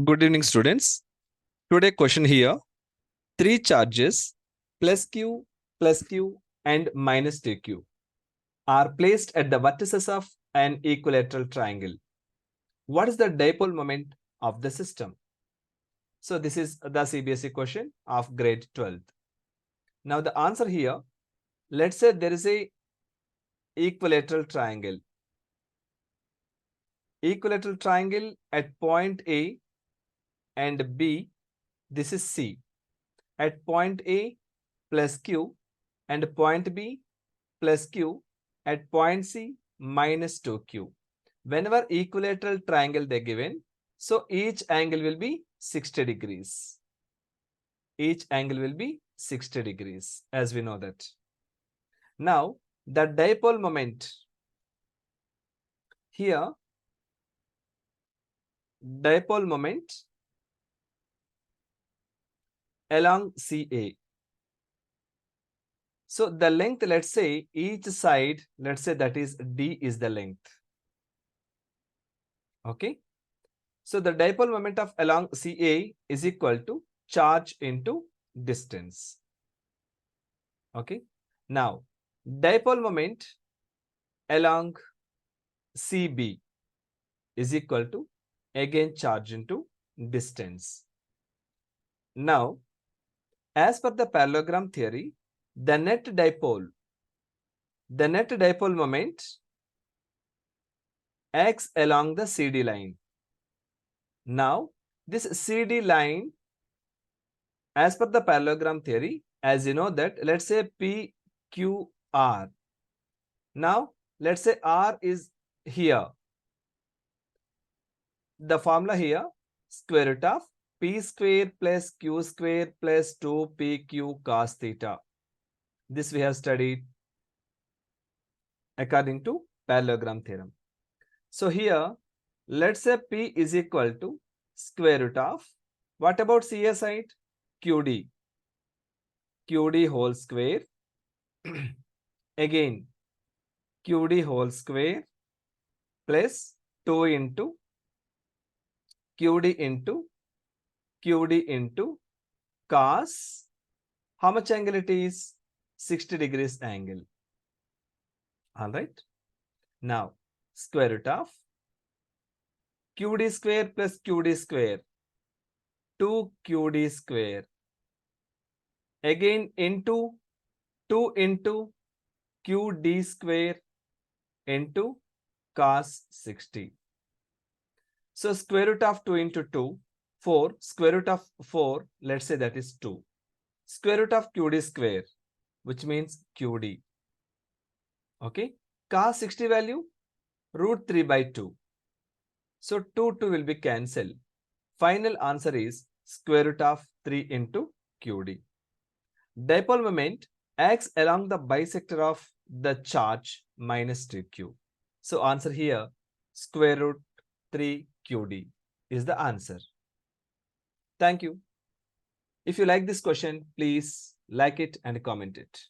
Good evening, students. Today question here, three charges +q, +q and -2q are placed at the vertices of an equilateral triangle. What is the dipole moment of the system? So this is the CBSE question of grade 12th. Now the answer here, let's say there is a equilateral triangle. Equilateral triangle at point A and B, this is C. At point A plus Q and point B plus Q, at point C minus 2Q. Whenever equilateral triangle they given, so each angle will be 60 degrees. Each angle will be 60 degrees, as we know that. Now, the dipole moment here, dipole moment along CA. So the length, let's say each side, let's say that is D is the length. Okay. So the dipole moment of along CA is equal to charge into distance. Okay. Now, dipole moment along CB is equal to again charge into distance. Now, as per the parallelogram theory, the net dipole moment acts along the CD line. Now, this CD line, as per the parallelogram theory, as you know that, let's say PQR. Now, let's say R is here. The formula here, square root of P square plus Q square plus 2PQ cos theta. This we have studied according to parallelogram theorem. So here, let's say P is equal to square root of, what about CA side? QD. QD whole square. Again, QD whole square plus 2 into QD into cos, how much angle it is? 60 degrees angle. All right. Now, square root of QD square plus QD square, 2QD square. Again into 2 into QD square into cos 60. So square root of 2 into 2, 4. Square root of 4, let's say that is 2. Square root of QD square, which means QD. Okay. Cos 60 value, root 3 by 2. So 2 will be cancelled. Final answer is square root of 3 into QD. Dipole moment acts along the bisector of the charge minus 2Q. So answer here, square root 3 QD is the answer. Thank you. If you like this question, please like it and comment it.